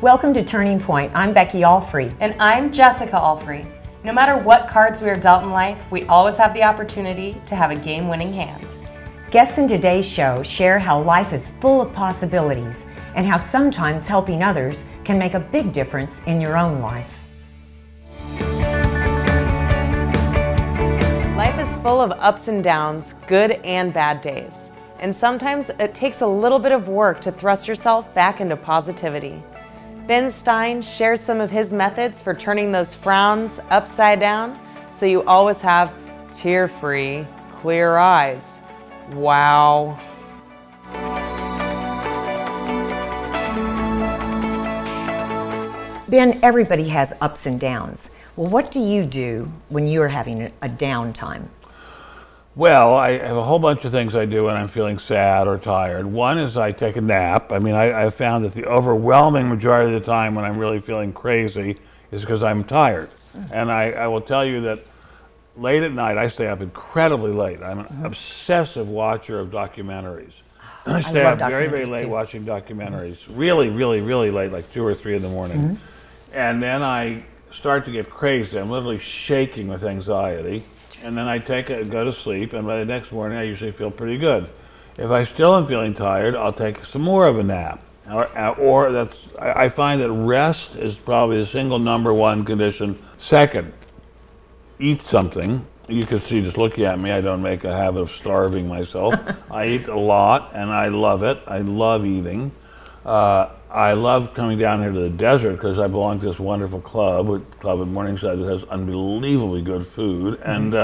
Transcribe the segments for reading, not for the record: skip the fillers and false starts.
Welcome to Turning Point. I'm Becky Alfrey. And I'm Jessica Alfrey. No matter what cards we are dealt in life, we always have the opportunity to have a game-winning hand. Guests in today's show share how life is full of possibilities and how sometimes helping others can make a big difference in your own life. Life is full of ups and downs, good and bad days. And sometimes it takes a little bit of work to thrust yourself back into positivity. Stein shares some of his methods for turning those frowns upside down so you always have tear-free, clear eyes. Wow. Ben, everybody has ups and downs. Well, what do you do when you are having a downtime? Well, I have a whole bunch of things I do when I'm feeling sad or tired. One is I take a nap. I mean, I've found that the overwhelming majority of the time when I'm really feeling crazy is because I'm tired. And I will tell you that late at night, I stay up incredibly late. I'm an obsessive watcher of documentaries. I stay up very, very late watching documentaries. Really, really, really late, like 2 or 3 in the morning. And then I start to get crazy. I'm literally shaking with anxiety. And then I go to sleep, and by the next morning I usually feel pretty good. If I still am feeling tired, I'll take some more of a nap. I find that rest is probably the single number one condition. Second, eat something. You can see just looking at me, I don't make a habit of starving myself. I eat a lot, and I love it. I love eating. I love coming down here to the desert because I belong to this wonderful club in Morningside that has unbelievably good food. And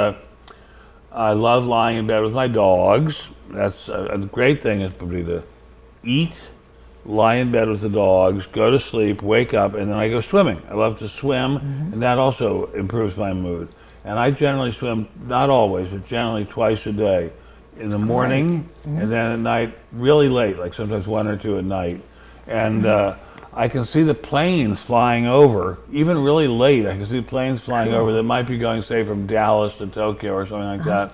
I love lying in bed with my dogs. That's a great thing is probably to eat, lie in bed with the dogs, go to sleep, wake up, and then I go swimming. I love to swim, and that also improves my mood. And I generally swim, not always, but generally twice a day. In the morning, and then at night, really late, like sometimes 1 or 2 at night. And I can see the planes flying over, even really late. I can see planes flying over that might be going, say, from Dallas to Tokyo or something like that.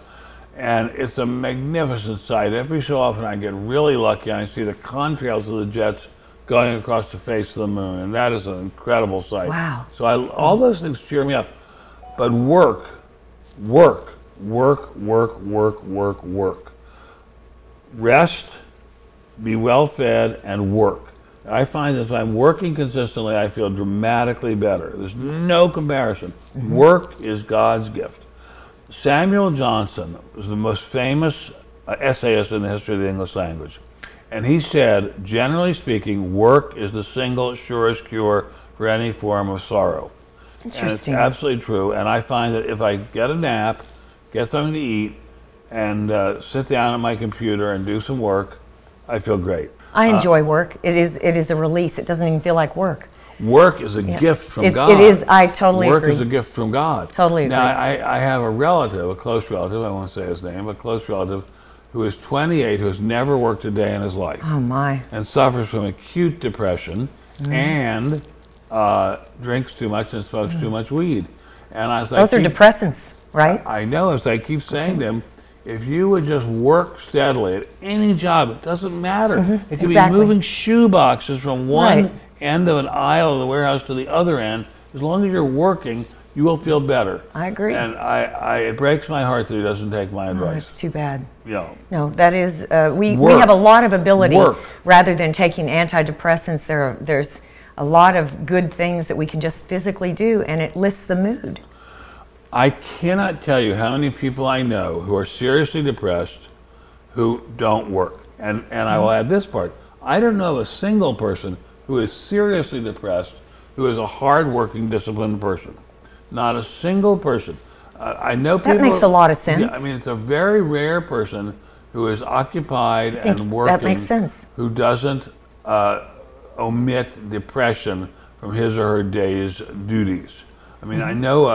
And it's a magnificent sight. Every so often I get really lucky and I see the contrails of the jets going across the face of the moon. And that is an incredible sight. Wow. So all those things cheer me up. But work. Rest, be well fed, and work. I find that if I'm working consistently, I feel dramatically better. There's no comparison. Work is God's gift. Samuel Johnson was the most famous essayist in the history of the English language. And he said, generally speaking, work is the single surest cure for any form of sorrow. Interesting. And it's absolutely true. And I find that if I get a nap, get something to eat, and sit down at my computer and do some work, I feel great. I enjoy work. It is a release. It doesn't even feel like work. Work is a gift from God. It is. I totally agree. Work is a gift from God. Totally agree. Now, I have a relative, a close relative, I won't say his name, a close relative, who is 28, who has never worked a day in his life. Oh, my. And suffers from acute depression and drinks too much and smokes too much weed. And those are depressants, right? I know, as I keep saying to him, if you would just work steadily at any job, it doesn't matter. It could be moving shoe boxes from one end of an aisle of the warehouse to the other end. As long as you're working, you will feel better. I agree. And it breaks my heart that he doesn't take my advice. It's too bad. Yeah. No, that is, we have a lot of ability. Rather than taking antidepressants, there's a lot of good things that we can just physically do, and it lifts the mood. I cannot tell you how many people I know who are seriously depressed who don't work. And I will add this part. I don't know a single person who is seriously depressed who is a hard-working, disciplined person. Not a single person. I know people... That makes a lot of sense. Yeah, I mean, it's a very rare person who is occupied and working. That makes sense. Who doesn't omit depression from his or her day's duties. I mean, I know...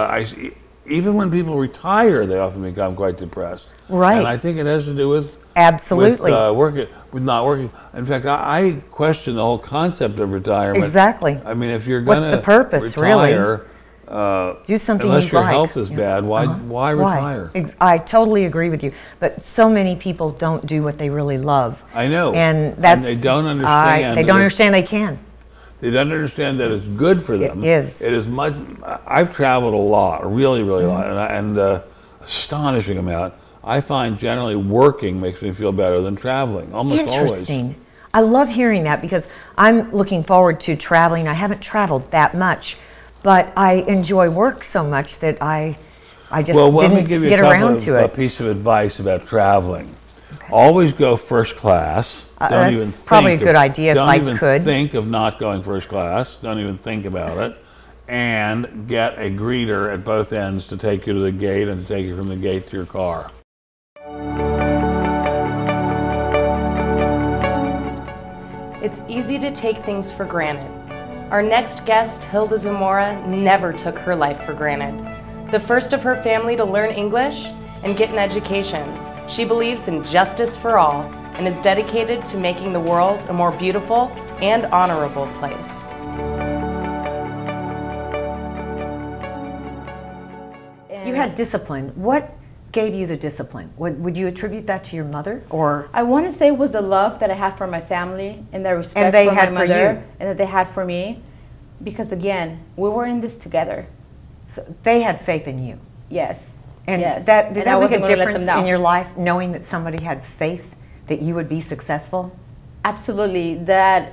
even when people retire, they often become quite depressed. Right. And I think it has to do with with not working. In fact, I question the whole concept of retirement. Exactly. I mean, if you're going to what's the purpose, retire, do something unless your like. health is bad, why retire? I totally agree with you. But so many people don't do what they really love. I know. And they don't understand. They don't understand they can. They don't understand that it's good for them. It is. It is much. I've traveled a lot, really, really a lot, and astonishing amount. I find generally working makes me feel better than traveling, almost always. Interesting. I love hearing that because I'm looking forward to traveling. I haven't traveled that much, but I enjoy work so much that I just didn't get around to it. A piece of advice about traveling. Okay. Always go first class. Don't even think probably a good idea if I could. Don't even think of not going first class. Don't even think about it. And get a greeter at both ends to take you to the gate and to take you from the gate to your car. It's easy to take things for granted. Our next guest, Hilda Zamora, never took her life for granted. The first of her family to learn English and get an education, she believes in justice for all and is dedicated to making the world a more beautiful and honorable place. You had discipline. What gave you the discipline? Would you attribute that to your mother, or? I want to say it was the love that I had for my family and the respect for my mother and that they had for me, because again, we were in this together. So they had faith in you. Yes. And yes. Did that make a difference in your life, knowing that somebody had faith that you would be successful? Absolutely. That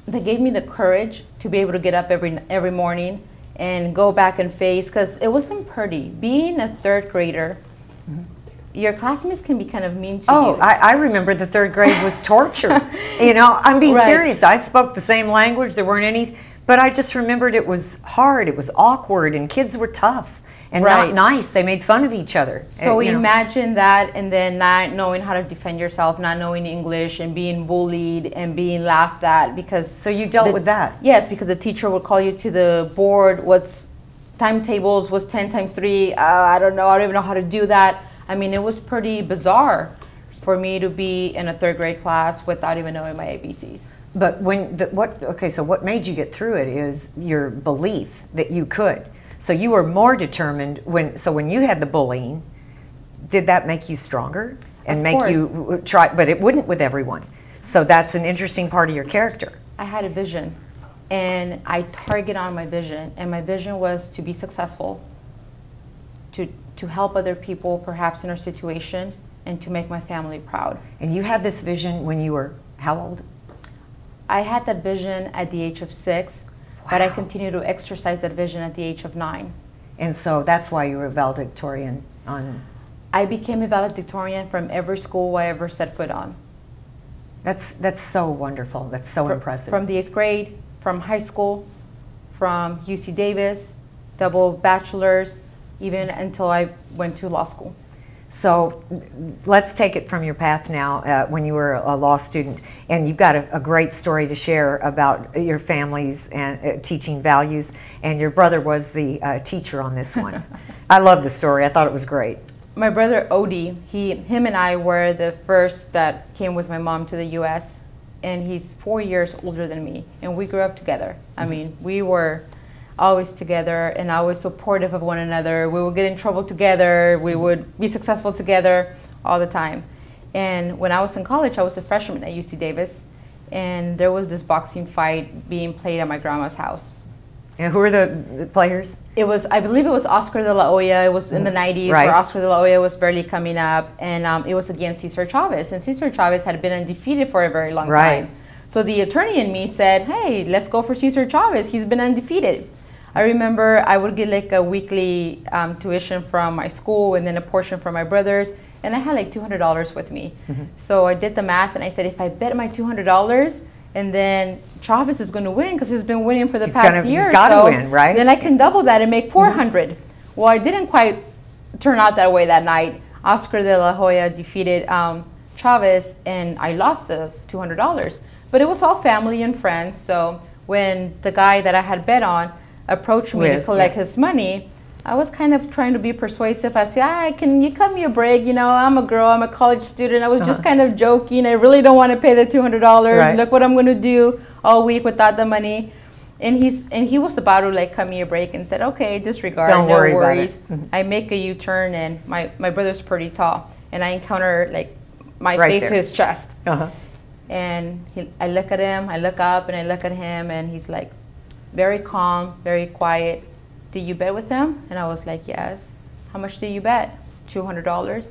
gave me the courage to be able to get up every morning and go back and face, because it wasn't pretty. Being a third grader, your classmates can be kind of mean to you. Oh, I remember the third grade was torture. You know, I'm being serious. I spoke the same language. There weren't any, but I just remembered it was hard. It was awkward, and kids were tough and not nice. They made fun of each other. So imagine that, and then not knowing how to defend yourself, not knowing English, and being bullied and being laughed at because. So you dealt with that? Yes, because the teacher would call you to the board. What's timetables was 10 times 3. I don't know. I don't even know how to do that. I mean, it was pretty bizarre for me to be in a third grade class without even knowing my ABCs. But so what made you get through it is your belief that you could. So you were more determined when you had the bullying. Did that make you stronger and make you try? But it wouldn't with everyone. So that's an interesting part of your character. I had a vision, and I target on my vision, and my vision was to be successful, to help other people perhaps in our situation, and to make my family proud. And you had this vision when you were how old? I had that vision at the age of 6, but I continued to exercise that vision at the age of 9. And so that's why you were a valedictorian on... I became a valedictorian from every school I ever set foot on. That's so wonderful. That's so impressive. From the 8th grade, from high school, from UC Davis, double bachelor's, even until I went to law school. So let's take it from your path now, when you were a law student, and you've got a great story to share about your families and teaching values, and your brother was the teacher on this one. I love the story. I thought it was great. My brother Odie, him and I were the first that came with my mom to the U.S., and he's 4 years older than me, and we grew up together. I mean, we were always together and always supportive of one another. We would get in trouble together. We would be successful together all the time. And when I was in college, I was a freshman at UC Davis, and there was this boxing fight being played at my grandma's house. And who were the players? It was, I believe it was Oscar de la Hoya. It was in the 90s where Oscar de la Hoya was barely coming up, and it was against Cesar Chavez. And Cesar Chavez had been undefeated for a very long time. So the attorney in me said, hey, let's go for Cesar Chavez. He's been undefeated. I remember I would get like a weekly tuition from my school and then a portion from my brothers, and I had like $200 with me. So I did the math and I said, if I bet my $200 and then Chavez is going to win because he's been winning for the past year, he's got to win, right? Then I can double that and make 400. Well, I didn't quite turn out that way that night. Oscar de la Hoya defeated Chavez, and I lost the $200. But it was all family and friends. So when the guy that I had bet on approached me to collect his money, I was kind of trying to be persuasive. I said, can you cut me a break? You know, I'm a girl, I'm a college student. I was just kind of joking. I really don't want to pay the $200. Look what I'm going to do all week without the money. And he was about to like cut me a break and said, okay, disregard, no worries. I make a U-turn, and my brother's pretty tall, and I encounter like my face to his chest. And I look at him, I look up, and I look at him, and he's like, very calm, very quiet. Did you bet with him? And I was like, yes. How much did you bet? $200.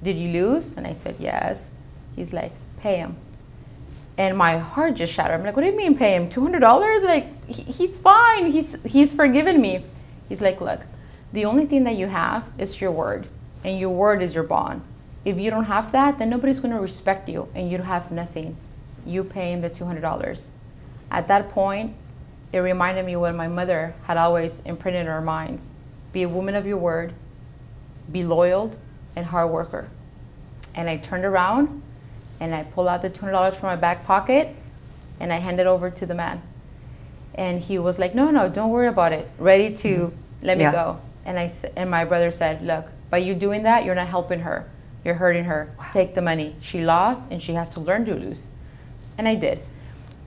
Did you lose? And I said, yes. He's like, pay him. And my heart just shattered. I'm like, what do you mean pay him? $200? Like, he's fine. He's forgiven me. He's like, look, the only thing that you have is your word. And your word is your bond. If you don't have that, then nobody's going to respect you. And you have nothing. You pay him the $200. At that point, it reminded me what my mother had always imprinted in our minds. Be a woman of your word. Be loyal and hard worker. And I turned around and I pulled out the $200 from my back pocket and I handed it over to the man. And he was like, no, don't worry about it. Ready to let me go. And my brother said, look, by you doing that, you're not helping her. You're hurting her. Wow. Take the money. She lost and she has to learn to lose. And I did.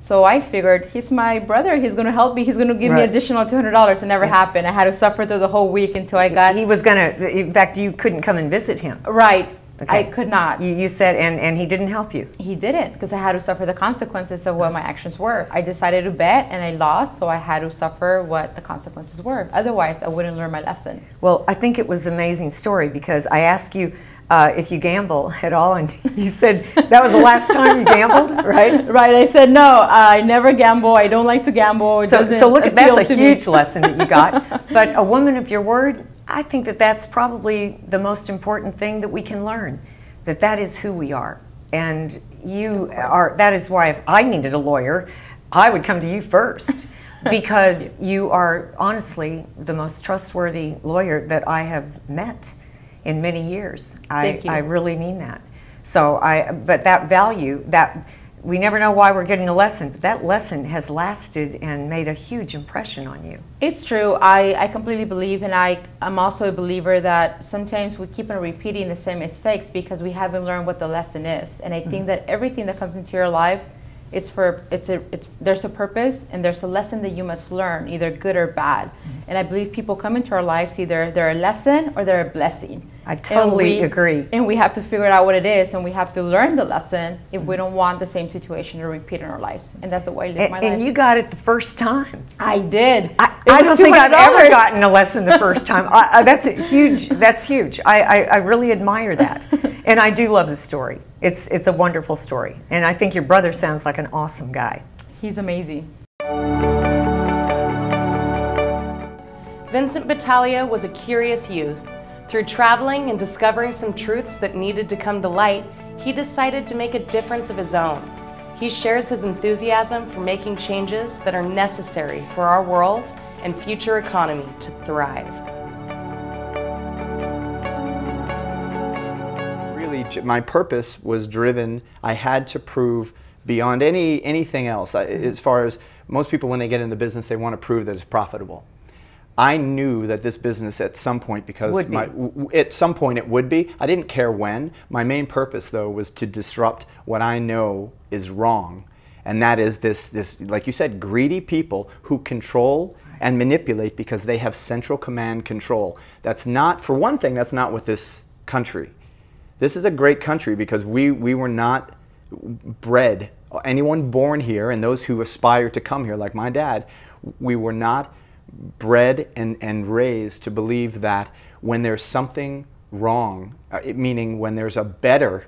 So I figured, he's my brother, he's going to help me, he's going to give me additional $200. It never happened. I had to suffer through the whole week until I got... He was going to, in fact, you couldn't come and visit him. Right. Okay. I could not. You said, and he didn't help you. He didn't, because I had to suffer the consequences of what my actions were. I decided to bet, and I lost, so I had to suffer what the consequences were. Otherwise, I wouldn't learn my lesson. Well, I think it was an amazing story, because I asked you if you gamble at all, and you said that was the last time you gambled, right? Right. I said, no, I never gamble. I don't like to gamble. So look, that's a huge lesson that you got. But a woman of your word, I think that that's probably the most important thing that we can learn, that is who we are. And you are, that is why if I needed a lawyer, I would come to you first, because you are honestly the most trustworthy lawyer that I have met in many years. Thank you. I really mean that. So but that value, that we never know why we're getting a lesson, but that lesson has lasted and made a huge impression on you. It's true. I completely believe, and I'm also a believer that sometimes we keep on repeating the same mistakes because we haven't learned what the lesson is. And I think that everything that comes into your life, there's a purpose and there's a lesson that you must learn, either good or bad. And I believe people come into our lives, either they're a lesson or they're a blessing. I totally agree. And we have to figure out what it is, and we have to learn the lesson if we don't want the same situation to repeat in our lives. And that's the way I live my life. And you got it the first time. I did. I don't think I've ever gotten a lesson the first time. That's huge. That's huge. I really admire that. And I do love the story. It's a wonderful story. And I think your brother sounds like an awesome guy. He's amazing. Vincent Battaglia was a curious youth. Through traveling and discovering some truths that needed to come to light, he decided to make a difference of his own. He shares his enthusiasm for making changes that are necessary for our world and future economy to thrive. Really, my purpose was driven. I had to prove beyond anything else. As far as most people, when they get in the business, they want to prove that it's profitable. I knew that this business at some point, because at some point it would be. I didn't care when. My main purpose, though, was to disrupt what I know is wrong, and that is this, like you said, greedy people who control and manipulate because they have central command control. That's not, for one thing, that's not what this country. This is a great country because we were not bred. Anyone born here and those who aspire to come here, like my dad, we were not bred and raised to believe that when there's something wrong, meaning when there's a better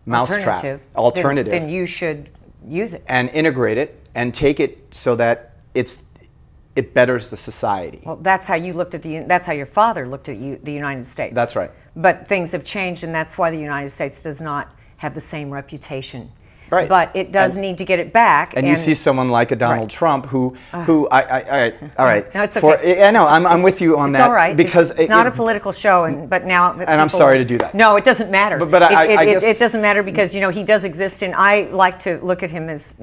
mousetrap, alternative, then you should use it and integrate it and take it so that it betters the society. Well, that's how you looked at that's how your father looked at the United States. That's right. But things have changed, and that's why the United States does not have the same reputation. Right. But it does need to get it back. And you see someone like a Donald Trump who all right. No, it's okay. I know, I'm with you on that. It's all right. Because it's not a political show, but now. And I'm sorry to do that. No, it doesn't matter. But I guess it doesn't matter because, you know, he does exist, and I like to look at him as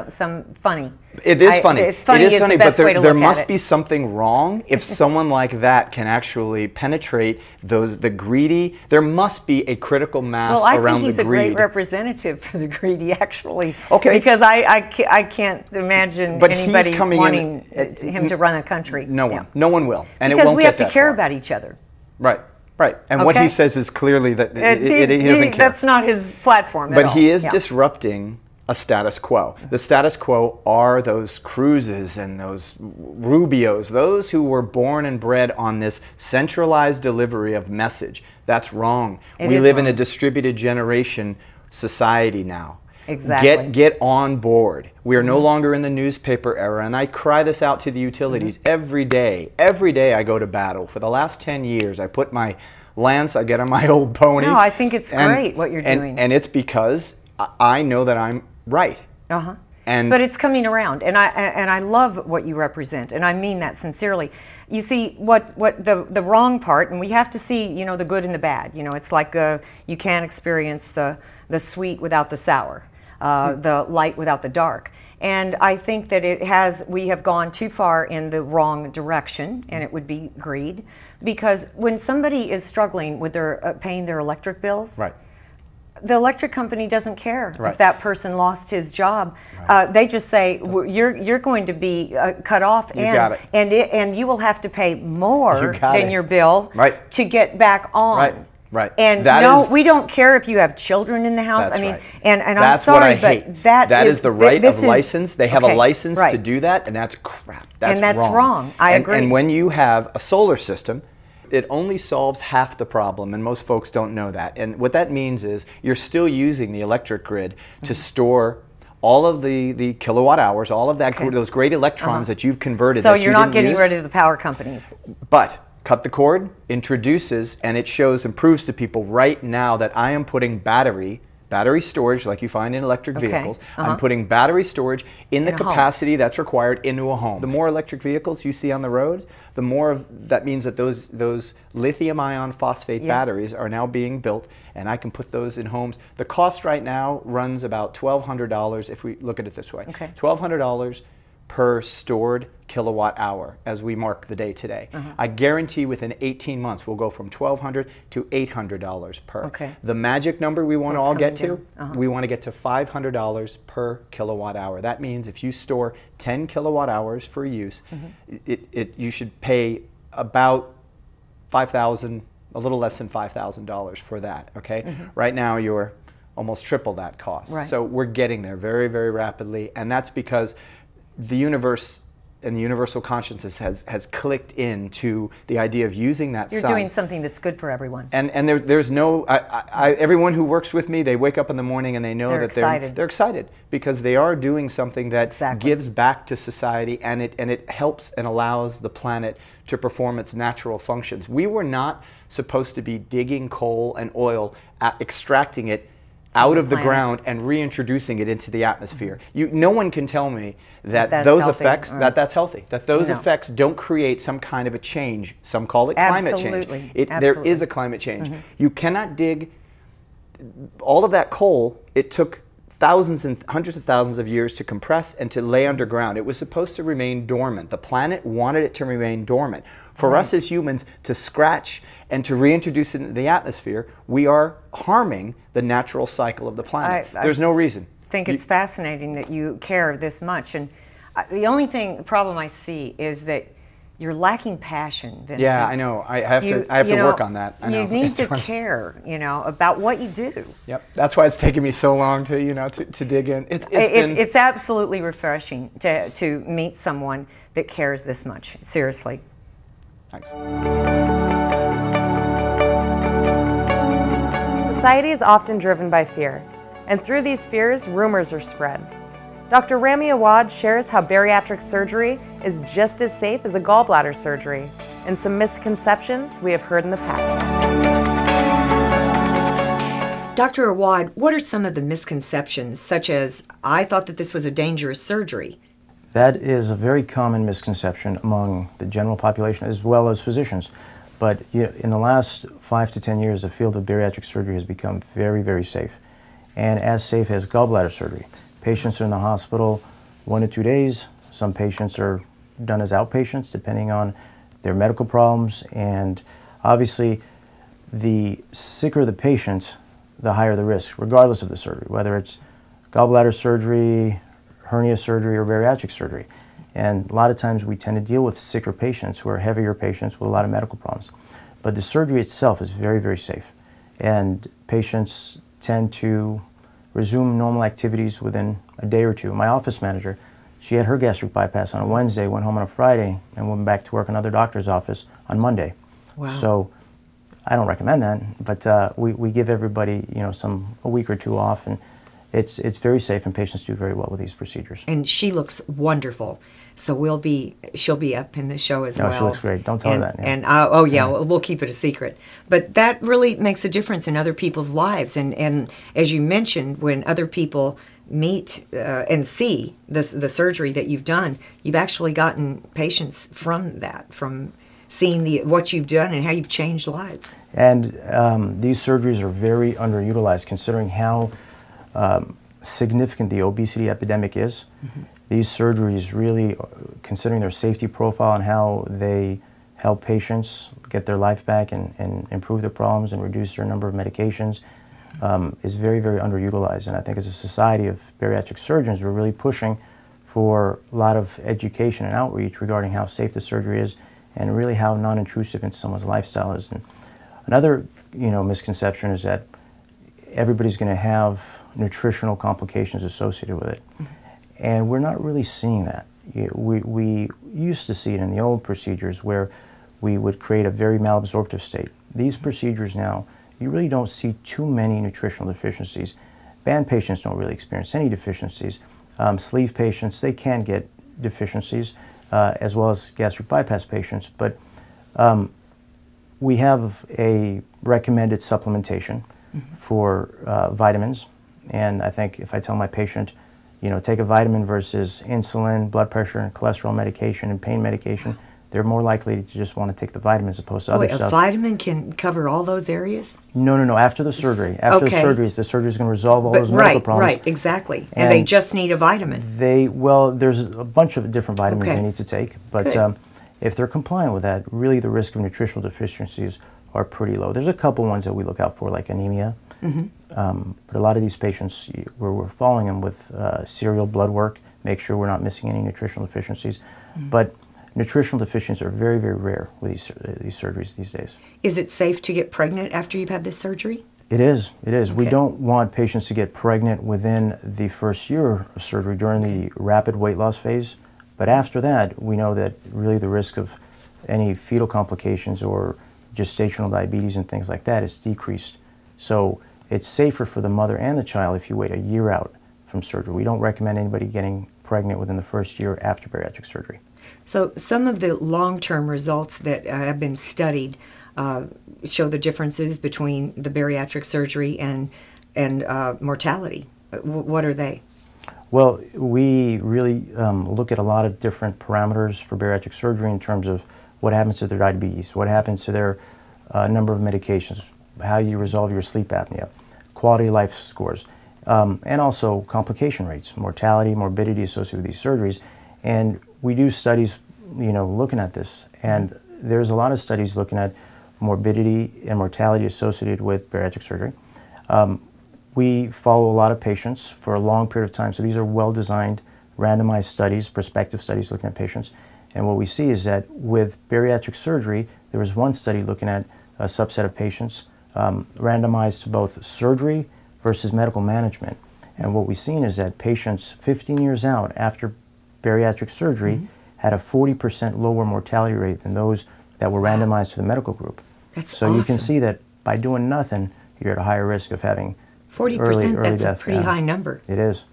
some funny. It is funny. It's funny. It is funny, but there must be be something wrong if someone like that can actually penetrate the greedy. There must be a critical mass around the greed. Well, I think he's a great representative for the greedy, actually. Okay. Because I can't imagine anybody wanting him to run a country. No one will, and because it won't we get have to that care far. about each other. Right. Right, and what he says is clearly that he doesn't care. That's not his platform at But all. he is disrupting a status quo. The status quo are those Cruzes and those Rubios, those who were born and bred on this centralized delivery of message. That's wrong. We live in a distributed generation society now. Exactly. Get on board. We are no longer in the newspaper era, and I cry this out to the utilities every day. Every day I go to battle. For the last 10 years, I put my lance, I get on my old pony. No, I think it's great what you're doing. And it's because I know that I'm right. But it's coming around, and I love what you represent, and I mean that sincerely. You see, what the wrong part, and we have to see, you know, the good and the bad. You know, it's like you can't experience the sweet without the sour, the light without the dark. And I think that we have gone too far in the wrong direction, and it would be greed, because when somebody is struggling with paying their electric bills, the electric company doesn't care if that person lost his job. They just say, you're going to be cut off, and you will have to pay more than your bill to get back on. And we don't care if you have children in the house. I mean, and I'm sorry, but that is the right of license. They have a license to do that, and that's crap. That's wrong. I agree. And when you have a solar system, it only solves half the problem, and most folks don't know that. And what that means is you're still using the electric grid to store all of the kilowatt hours, all of that those great electrons that you've converted. So you're not getting rid of the power companies. But cut the cord, introduces, and it shows and proves to people right now that I am putting battery storage, like you find in electric vehicles. I'm putting battery storage in the capacity that's required into a home. The more electric vehicles you see on the road, the more that means that those lithium ion phosphate batteries are now being built, and I can put those in homes. The cost right now runs about $1,200 if we look at it this way. $1,200 per stored kilowatt hour as we mark the day today. I guarantee within 18 months we'll go from $1,200 to $800 per. The magic number we want to all get to, we want to get to $500 per kilowatt hour. That means if you store 10 kilowatt hours for use, you should pay about $5,000, a little less than $5,000 for that. Right now you're almost triple that cost. So we're getting there very, very rapidly, and that's because the universe and the universal consciousness has clicked into the idea of using that sun. You're doing something that's good for everyone. And there's no, everyone who works with me, they wake up in the morning and they know that they're excited because they are doing something that gives back to society, and it helps and allows the planet to perform its natural functions. We were not supposed to be digging coal and oil, extracting it out of the ground and reintroducing it into the atmosphere. No one can tell me that those effects, that's healthy, that those effects don't create some kind of a change. Some call it climate change. There is a climate change. You cannot dig all of that coal. It took thousands and hundreds of thousands of years to compress and to lay underground. It was supposed to remain dormant. The planet wanted it to remain dormant. For us as humans to scratch and to reintroduce it into the atmosphere, we are harming the natural cycle of the planet. There's no reason. I think it's fascinating that you care this much. And the only problem I see is that you're lacking passion, Vincent. Yeah, I know. I have to work on that. You need to care, about what you do. Yep. That's why it's taken me so long to dig in. It's absolutely refreshing to meet someone that cares this much. Seriously. Thanks. Society is often driven by fear, and through these fears, rumors are spread. Dr. Ramy Awad shares how bariatric surgery is just as safe as a gallbladder surgery, and some misconceptions we have heard in the past. Dr. Awad, what are some of the misconceptions, such as, I thought that this was a dangerous surgery? That is a very common misconception among the general population as well as physicians. But in the last 5 to 10 years, the field of bariatric surgery has become very, very safe, and as safe as gallbladder surgery. Patients are in the hospital 1 to 2 days. Some patients are done as outpatients depending on their medical problems, and obviously the sicker the patient, the higher the risk, regardless of the surgery, whether it's gallbladder surgery, hernia surgery, or bariatric surgery. And a lot of times we tend to deal with sicker patients who are heavier patients with a lot of medical problems. but the surgery itself is very, very safe. And patients tend to resume normal activities within a day or two. My office manager, she had her gastric bypass on a Wednesday, went home on a Friday, and went back to work in another doctor's office on Monday. Wow. So I don't recommend that, but we give everybody, you know, a week or two off, and it's very safe, and patients do very well with these procedures. And she looks wonderful. So she'll be up in the show as well. No, she looks great. Don't tell her that. Yeah. And oh yeah, we'll keep it a secret. But that really makes a difference in other people's lives. And as you mentioned, when other people meet and see the surgery that you've done, you've actually gotten patients from that, from seeing what you've done and how you've changed lives. And these surgeries are very underutilized, considering how significant the obesity epidemic is. Mm-hmm. These surgeries really, considering their safety profile and how they help patients get their life back and improve their problems and reduce their number of medications, is very, very underutilized. And I think as a society of bariatric surgeons, we're really pushing for a lot of education and outreach regarding how safe the surgery is and really how non-intrusive into someone's lifestyle is. And another, you know, misconception is that everybody's going to have nutritional complications associated with it. Mm-hmm. And we're not really seeing that. We used to see it in the old procedures where we would create a very malabsorptive state. These procedures now, you really don't see too many nutritional deficiencies. Band patients don't really experience any deficiencies. Sleeve patients, they can get deficiencies, as well as gastric bypass patients. But we have a recommended supplementation for vitamins. And I think if I tell my patient, you know, take a vitamin versus insulin, blood pressure, and cholesterol medication and pain medication, they're more likely to just want to take the vitamin as opposed to other stuff. A vitamin can cover all those areas? No. After the surgery. After the surgery is going to resolve all those medical problems. Right, exactly. And they just need a vitamin. There's a bunch of different vitamins they need to take. But if they're compliant with that, really the risk of nutritional deficiencies are pretty low. There's a couple ones that we look out for, like anemia. Mm-hmm. But a lot of these patients, we're following them with serial blood work, make sure we're not missing any nutritional deficiencies. Mm-hmm. But nutritional deficiencies are very, very rare with these surgeries these days. Is it safe to get pregnant after you've had this surgery? It is. Okay. We don't want patients to get pregnant within the first year of surgery during the rapid weight loss phase. But after that, we know that really the risk of any fetal complications or gestational diabetes and things like that is decreased. So it's safer for the mother and the child if you wait a year out from surgery. We don't recommend anybody getting pregnant within the first year after bariatric surgery. So some of the long-term results that have been studied show the differences between the bariatric surgery and mortality. What are they? Well, we really look at a lot of different parameters for bariatric surgery in terms of what happens to their diabetes, what happens to their number of medications, how you resolve your sleep apnea, quality of life scores, and also complication rates, mortality, morbidity associated with these surgeries. And we do studies, looking at this. And there's a lot of studies looking at morbidity and mortality associated with bariatric surgery. We follow a lot of patients for a long period of time. So these are well-designed, randomized studies, prospective studies looking at patients. And what we see is that with bariatric surgery, there was one study looking at a subset of patients randomized to both surgery versus medical management. And what we've seen is that patients 15 years out after bariatric surgery had a 40% lower mortality rate than those that were randomized to the medical group. That's so awesome. You can see that by doing nothing, you're at a higher risk of having 40%, early that's death. a pretty high number. It is.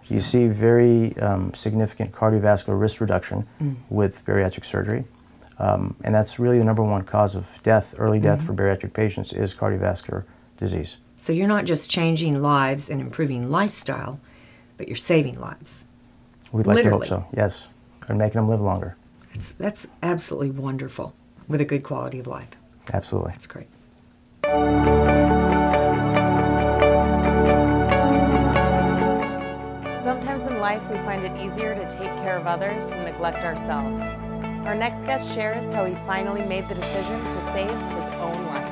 You see very significant cardiovascular risk reduction with bariatric surgery. And that's really the number one cause of death, early death for bariatric patients is cardiovascular disease. So you're not just changing lives and improving lifestyle, but you're saving lives. We'd like Literally. to hope so, yes. And making them live longer. That's absolutely wonderful with a good quality of life. Absolutely. That's great. Sometimes in life we find it easier to take care of others and neglect ourselves. Our next guest shares how he finally made the decision to save his own life.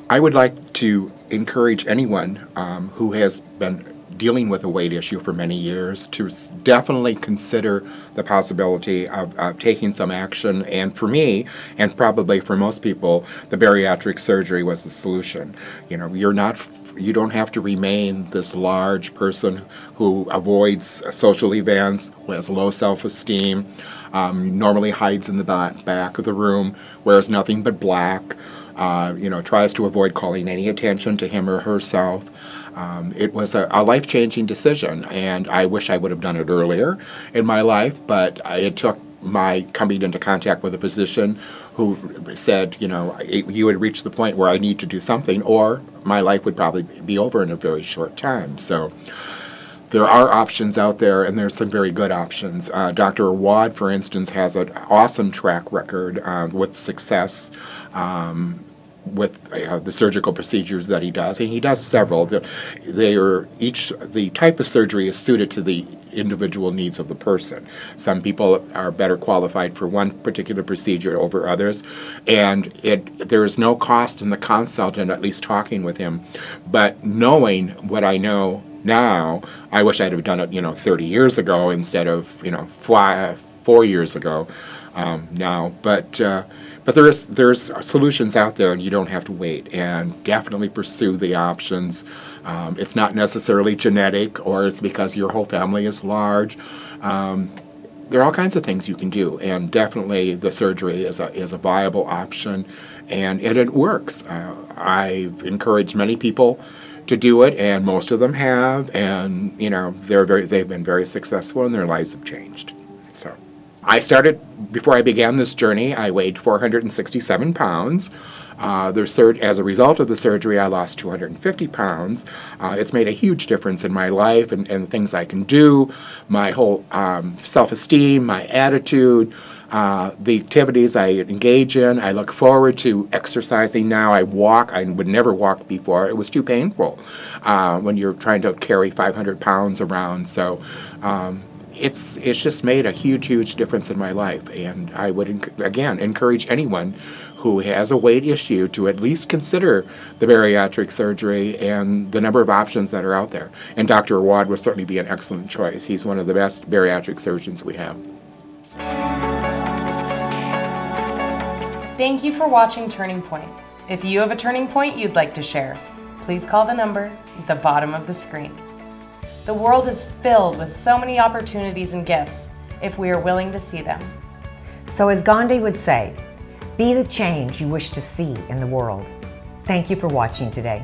I would like to encourage anyone who has been dealing with a weight issue for many years to definitely consider the possibility of taking some action. And for me, and probably for most people, the bariatric surgery was the solution. You know, you don't have to remain this large person who avoids social events, who has low self-esteem, normally hides in the back of the room, wears nothing but black, you know, tries to avoid calling any attention to him or herself. It was a life-changing decision, and I wish I would have done it earlier in my life, but it took my coming into contact with a physician who said, you know, you would reach the point where I need to do something, or my life would probably be over in a very short time. So there are options out there, and there's some very good options. Dr. Awad, for instance, has an awesome track record with success with the surgical procedures that he does, and he does several. The type of surgery is suited to the individual needs of the person. Some people are better qualified for one particular procedure over others, and there is no cost in the consult and at least talking with him. But knowing what I know now, I wish I'd have done it, you know, 30 years ago instead of, you know, 4 years ago now. But there's solutions out there, and you don't have to wait. And definitely pursue the options. It's not necessarily genetic, or it's because your whole family is large. There are all kinds of things you can do, and definitely the surgery is a viable option, and it works. I've encouraged many people to do it, and most of them have, and you know they've been very successful, and their lives have changed. So. I started, before I began this journey, I weighed 467 pounds. As a result of the surgery, I lost 250 pounds. It's made a huge difference in my life and things I can do, my whole self-esteem, my attitude, the activities I engage in. I look forward to exercising now. I walk. I would never walk before. It was too painful when you're trying to carry 500 pounds around. So. It's just made a huge difference in my life, and I would again encourage anyone who has a weight issue to at least consider the bariatric surgery and the number of options that are out there. And Dr. Awad would certainly be an excellent choice. He's one of the best bariatric surgeons we have. Thank you for watching Turning Point. If you have a turning point you'd like to share, please call the number at the bottom of the screen. The world is filled with so many opportunities and gifts if we are willing to see them. So as Gandhi would say, be the change you wish to see in the world. Thank you for watching today.